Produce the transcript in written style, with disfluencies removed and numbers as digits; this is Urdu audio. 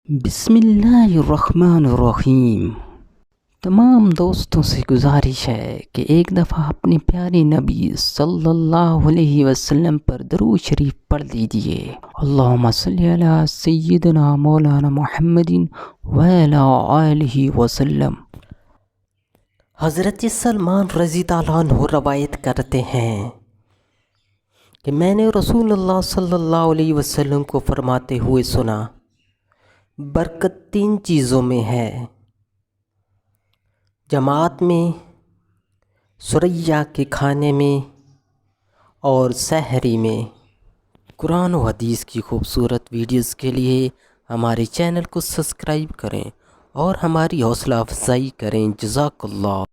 بسم اللہ الرحمن الرحیم۔ تمام دوستوں سے گزارش ہے کہ ایک دفعہ اپنے پیارے نبی صلی اللہ علیہ وسلم پر درود شریف پڑھ لیجئے۔ اللہم صلی علی سیدنا مولانا محمد وعلی آلہ وسلم۔ حضرت سلمان رضی اللہ عنہ روایت کرتے ہیں کہ میں نے رسول اللہ صلی اللہ علیہ وسلم کو فرماتے ہوئے سنا، برکت 3 چیزوں میں ہے: جماعت میں، ثریا کے کھانے میں، اور سحری میں۔ قرآن و حدیث کی خوبصورت ویڈیوز کے لیے ہمارے چینل کو سبسکرائب کریں اور ہماری حوصلہ افزائی کریں۔ جزاک اللہ۔